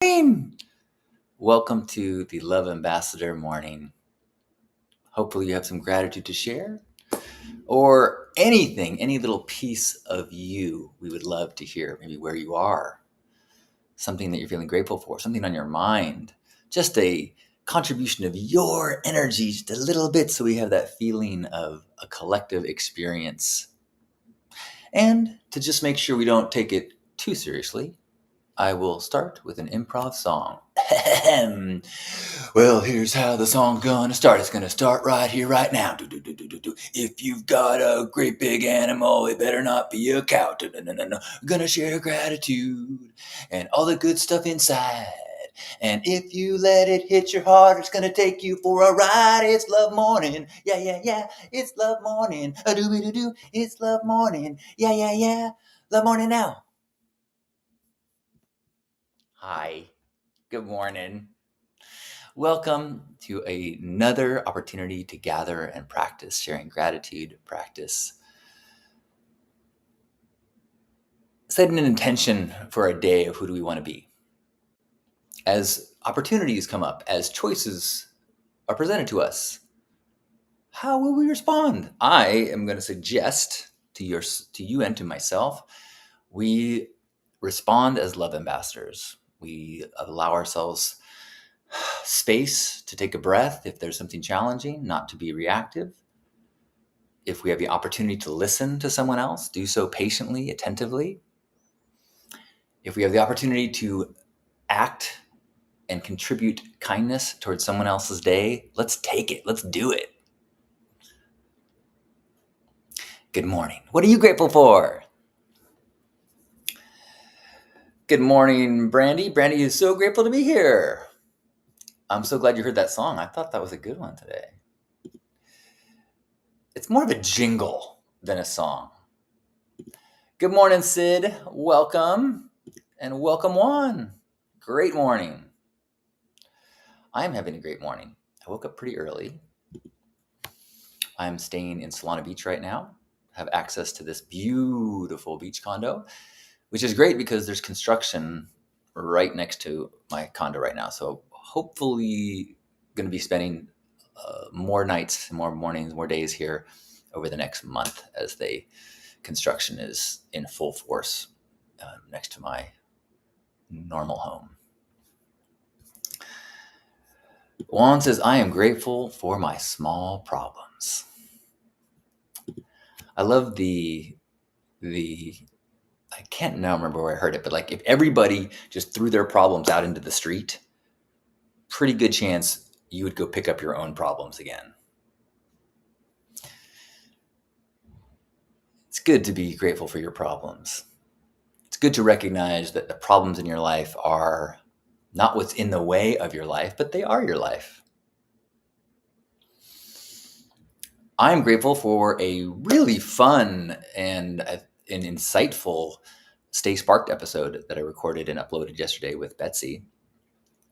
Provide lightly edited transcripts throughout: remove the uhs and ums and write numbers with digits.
Morning. Welcome to the Love Ambassador morning. Hopefully, you have some gratitude to share or anything, any little piece of you we would love to hear. Maybe where you are, something that you're feeling grateful for, something on your mind, just a contribution of your energy, just a little bit, so we have that feeling of a collective experience. And to just make sure we don't take it too seriously, I will start with an improv song. Well, here's how the song's gonna start. It's gonna start right here, right now. Do. If you've got a great big animal, it better not be a cow. No. Gonna share gratitude and all the good stuff inside. And if you let it hit your heart, it's gonna take you for a ride. It's love morning. Yeah. It's love morning. A doo. It's love morning. Yeah. Love morning now. Hi. Good morning. Welcome to another opportunity to gather and practice sharing gratitude, practice setting an intention for a day of who do we want to be. As opportunities come up, as choices are presented to us, how will we respond? I am going to suggest to you and to myself, we respond as love ambassadors. We allow ourselves space to take a breath if there's something challenging, not to be reactive. If we have the opportunity to listen to someone else, do so patiently, attentively. If we have the opportunity to act and contribute kindness towards someone else's day, let's take it. Let's do it. Good morning. What are you grateful for? Good morning, Brandy. Brandy is so grateful to be here. I'm so glad you heard that song. I thought that was a good one today. It's more of a jingle than a song. Good morning, Sid. Welcome. And welcome, Juan. Great morning. I'm having a great morning. I woke up pretty early. I'm staying in Solana Beach right now. Have access to this beautiful beach condo, which is great because there's construction right next to my condo right now. So hopefully going to be spending more nights, more mornings, more days here over the next month as the construction is in full force next to my normal home. Juan says, I am grateful for my small problems. I love the I can't now remember where I heard it, but like if everybody just threw their problems out into the street, pretty good chance you would go pick up your own problems again. It's good to be grateful for your problems. It's good to recognize that the problems in your life are not what's in the way of your life, but they are your life. I'm grateful for a really fun and an insightful Stay Sparked episode that I recorded and uploaded yesterday with Betsy.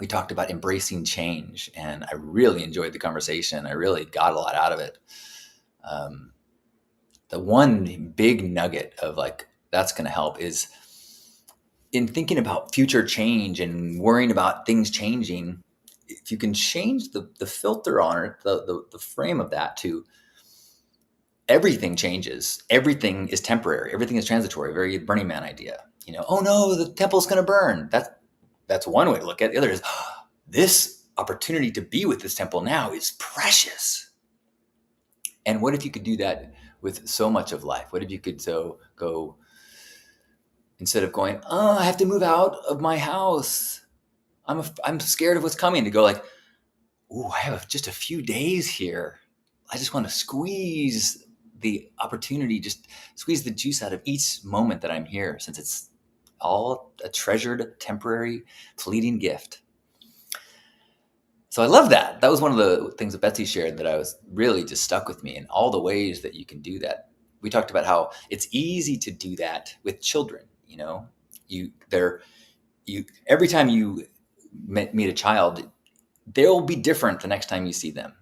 We talked about embracing change, and I really enjoyed the conversation. I really got a lot out of it. The one big nugget of like, that's going to help is in thinking about future change and worrying about things changing. If you can change the filter on it, the frame of that to everything changes. Everything is temporary. Everything is transitory. Very Burning Man idea. Oh no, the temple's going to burn. That's one way to look at it. The other is this opportunity to be with this temple now is precious. And what if you could do that with so much of life? What if you could go instead of going, I have to move out of my house. I'm scared of what's coming, to go like, I have just a few days here. I just want to squeeze the opportunity, just squeeze the juice out of each moment that I'm here, since it's all a treasured, temporary, fleeting gift. So I love that. That was one of the things that Betsy shared that I was really just stuck with me, and all the ways that you can do that. We talked about how it's easy to do that with children. Every time you meet a child, they'll be different the next time you see them.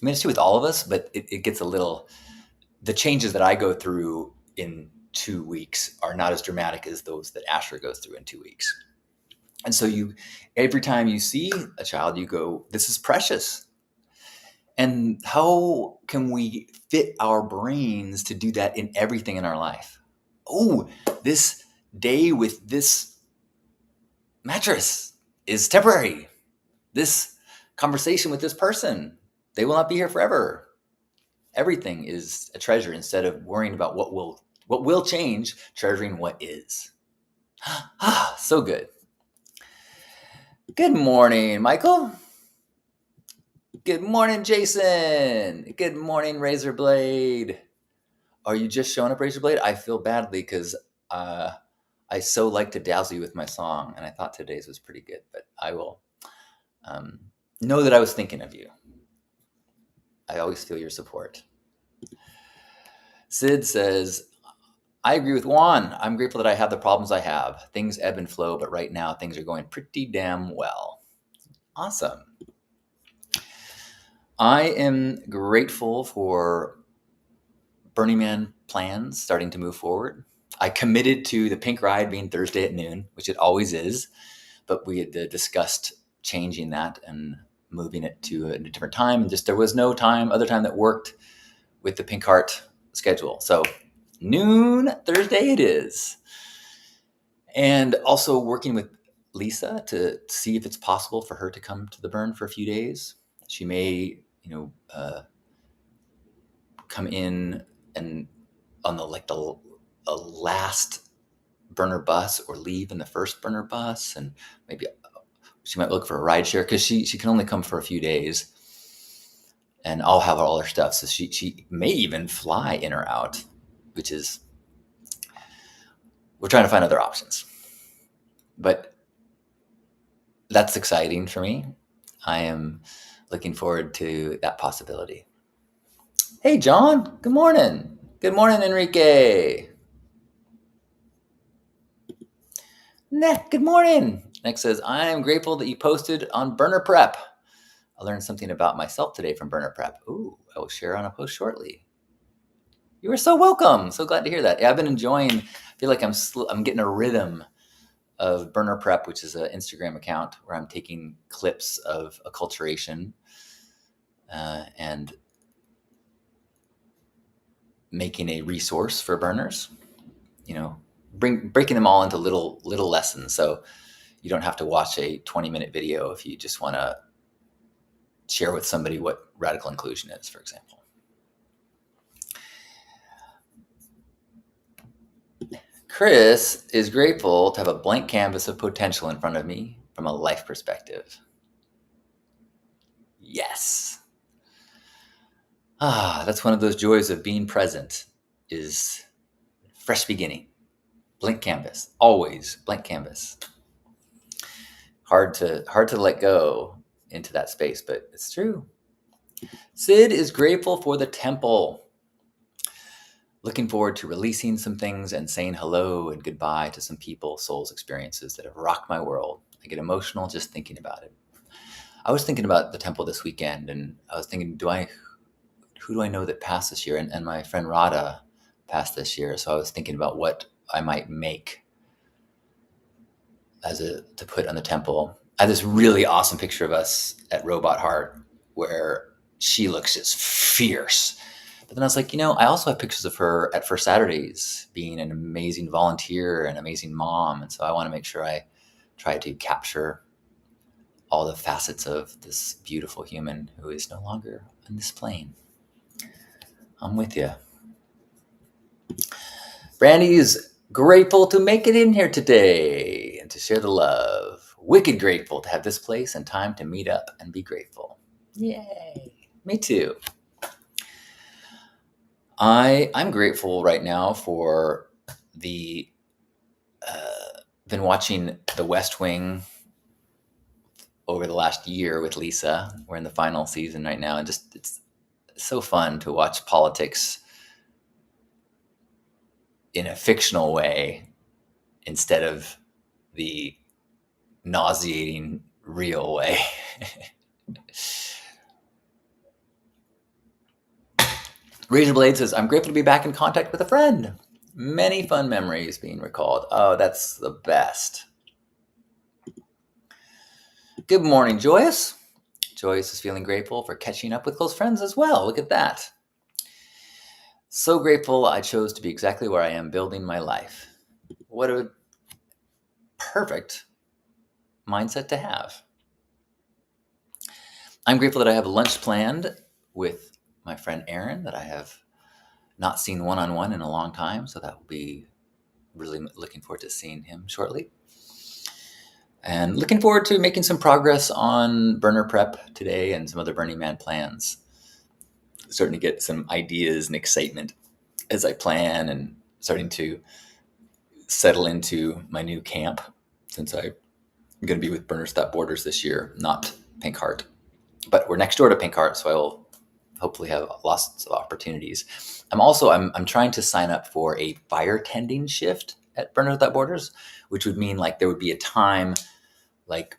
I mean, it's true with all of us, but it gets the changes that I go through in 2 weeks are not as dramatic as those that Asher goes through in 2 weeks. And so every time you see a child, you go, this is precious. And how can we fit our brains to do that in everything in our life? Oh, this day with this mattress is temporary. This conversation with this person, they will not be here forever. Everything is a treasure instead of worrying about what will change, treasuring what is. Ah, so good. Good morning, Michael. Good morning, Jason. Good morning, Razorblade. Are you just showing up, Razorblade? I feel badly because I so like to dazzle you with my song, and I thought today's was pretty good, but I will know that I was thinking of you. I always feel your support. Sid says, I agree with Juan. I'm grateful that I have the problems I have. Things ebb and flow, but right now things are going pretty damn well. Awesome. I am grateful for Burning Man plans starting to move forward. I committed to the pink ride being Thursday at noon, which it always is, but we had discussed changing that and moving it to a different time. And just there was no other time that worked with the Pink Heart schedule. So noon Thursday it is. And also working with Lisa to see if it's possible for her to come to the burn for a few days. She may, come in and on the last burner bus or leave in the first burner bus, and maybe she might look for a ride share because she can only come for a few days, and I'll have all her stuff. So she may even fly in or out, which is, we're trying to find other options. But that's exciting for me. I am looking forward to that possibility. Hey, John. Good morning. Good morning, Enrique. Nick, good morning. Nick says, I am grateful that you posted on Burner Prep. I learned something about myself today from Burner Prep. Ooh, I will share on a post shortly. You are so welcome. So glad to hear that. Yeah, I've been enjoying, I feel like I'm getting a rhythm of Burner Prep, which is an Instagram account where I'm taking clips of acculturation and making a resource for burners, breaking them all into little lessons. So you don't have to watch a 20-minute video if you just want to share with somebody what radical inclusion is, for example. Chris is grateful to have a blank canvas of potential in front of me from a life perspective. Yes. That's one of those joys of being present, is fresh beginning. Blank canvas, always blank canvas. Hard to let go into that space, but it's true. Sid is grateful for the temple. Looking forward to releasing some things and saying hello and goodbye to some people, souls, experiences that have rocked my world. I get emotional just thinking about it. I was thinking about the temple this weekend, and I was thinking, who do I know that passed this year? And my friend Radha passed this year. So I was thinking about what I might make to put on the temple. I have this really awesome picture of us at Robot Heart where she looks just fierce. But then I was like, I also have pictures of her at First Saturdays being an amazing volunteer and amazing mom. And so I want to make sure I try to capture all the facets of this beautiful human who is no longer on this plane. I'm with you. Brandy's grateful to make it in here today and to share the love. Wicked grateful to have this place and time to meet up and be grateful. Yay. Me too. I'm grateful right now for been watching The West Wing over the last year with Lisa. We're in the final season right now, and just it's so fun to watch politics in a fictional way instead of the nauseating real way. Razorblade says, I'm grateful to be back in contact with a friend. Many fun memories being recalled. Oh, that's the best. Good morning, Joyce. Joyce is feeling grateful for catching up with close friends as well. Look at that. So grateful I chose to be exactly where I am building my life. What a perfect mindset to have. I'm grateful that I have lunch planned with my friend Aaron that I have not seen one-on-one in a long time. So that will be really looking forward to seeing him shortly. And looking forward to making some progress on burner prep today and some other Burning Man plans. Starting to get some ideas and excitement as I plan and starting to settle into my new camp since I'm going to be with Burners Without Borders this year, not Pink Heart. But we're next door to Pink Heart, so I will hopefully have lots of opportunities. I'm trying to sign up for a fire tending shift at Burners Without Borders, which would mean like there would be a time like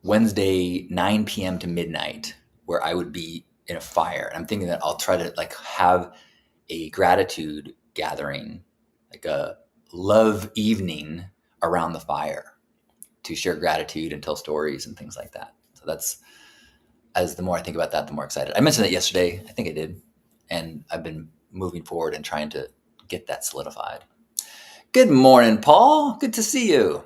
Wednesday 9 p.m. to midnight where I would be in a fire. And I'm thinking that I'll try to like have a gratitude gathering, like a love evening around the fire to share gratitude and tell stories and things like that. So that's, as the more I think about that, the more excited. I mentioned it yesterday. I think I did. And I've been moving forward and trying to get that solidified. Good morning, Paul. Good to see you.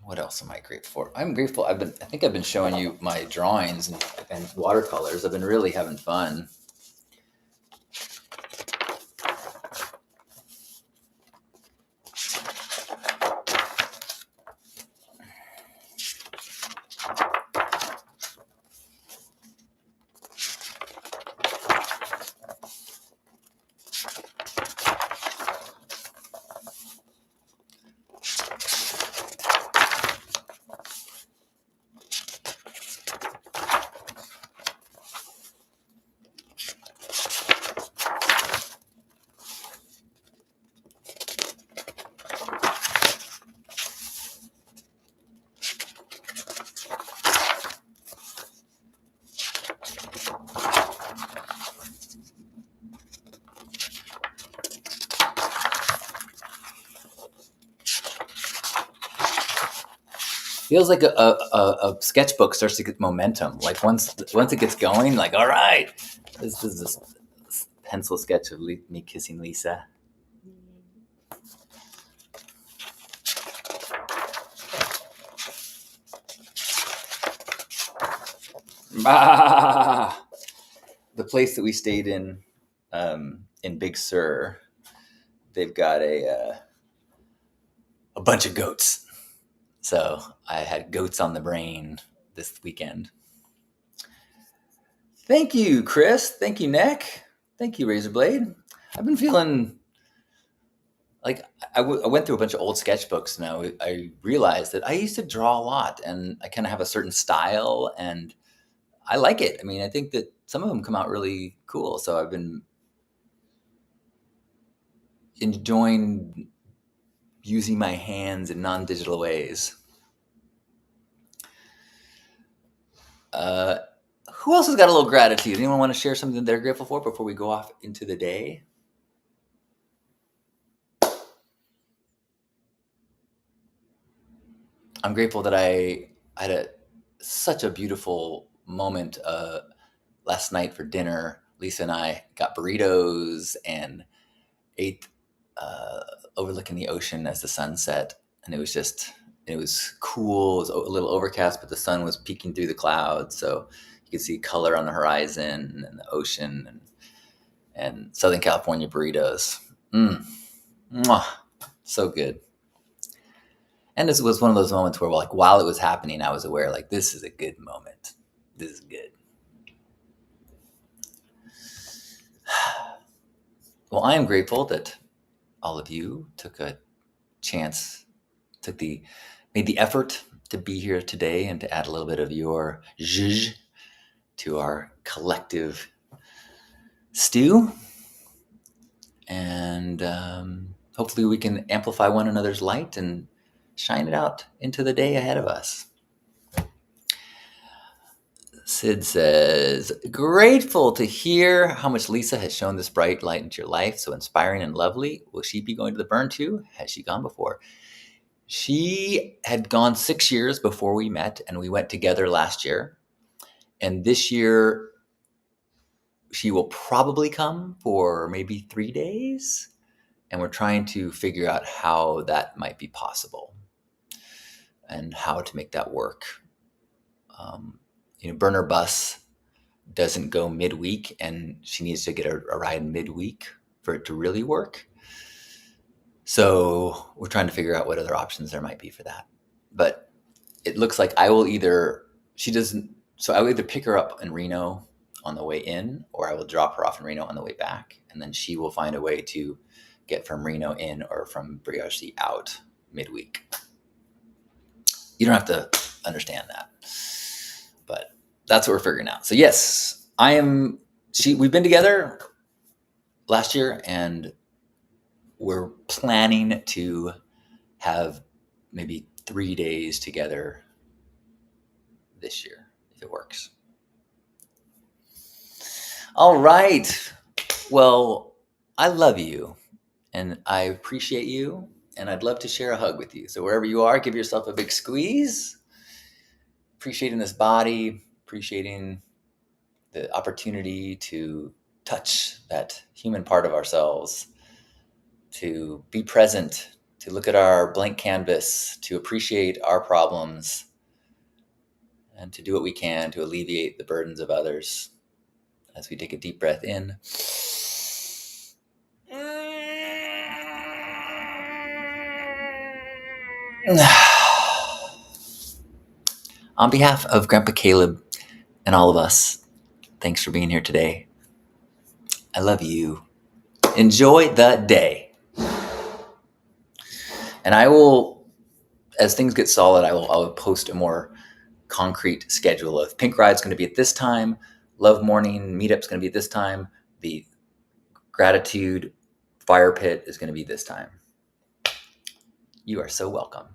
What else am I grateful for? I'm grateful. I think I've been showing you my drawings and watercolors. I've been really having fun. Feels like a sketchbook starts to get momentum. Like once it gets going, like all right, this is this pencil sketch of me kissing Lisa. Ah, the place that we stayed in Big Sur, they've got a bunch of goats. So I had goats on the brain this weekend. Thank you, Chris. Thank you, Nick. Thank you, Razorblade. I've been feeling like I went through a bunch of old sketchbooks and I realized that I used to draw a lot and I kind of have a certain style and I like it. I mean, I think that some of them come out really cool. So I've been enjoying using my hands in non-digital ways. Who else has got a little gratitude? Anyone want to share something they're grateful for before we go off into the day? I'm grateful that I had such a beautiful moment last night for dinner. Lisa and I got burritos and ate overlooking the ocean as the sun set. And it was cool. It was a little overcast, but the sun was peeking through the clouds. So you could see color on the horizon and the ocean and Southern California burritos. Mwah, so good. And this was one of those moments where, like, while it was happening, I was aware, like, this is a good moment. This is good. Well, I am grateful that all of you took a chance, made the effort to be here today and to add a little bit of your zhuzh to our collective stew. And hopefully we can amplify one another's light and shine it out into the day ahead of us. Sid says, grateful to hear how much Lisa has shown this bright light into your life. So inspiring and lovely. Will she be going to the burn too? Has she gone before? She had gone 6 years before we met, and we went together last year. And this year, she will probably come for maybe 3 days. And we're trying to figure out how that might be possible and how to make that work. Burner Bus doesn't go midweek, and she needs to get a ride midweek for it to really work. So we're trying to figure out what other options there might be for that. But it looks like I will either pick her up in Reno on the way in, or I will drop her off in Reno on the way back, and then she will find a way to get from Reno in or from Brioche out midweek. You don't have to understand that, but that's what we're figuring out. So yes, we've been together last year, and we're planning to have maybe 3 days together this year, if it works. All right. Well, I love you and I appreciate you, and I'd love to share a hug with you. So wherever you are, give yourself a big squeeze. Appreciating this body, appreciating the opportunity to touch that human part of ourselves, to be present, to look at our blank canvas, to appreciate our problems, and to do what we can to alleviate the burdens of others. As we take a deep breath in. On behalf of Grandpa Caleb and all of us, thanks for being here today. I love you. Enjoy the day. And I will, as things get solid, I'll post a more concrete schedule of Pink Ride's going to be at this time, Love Morning Meetup's going to be at this time, the Gratitude Fire Pit is going to be this time. You are so welcome.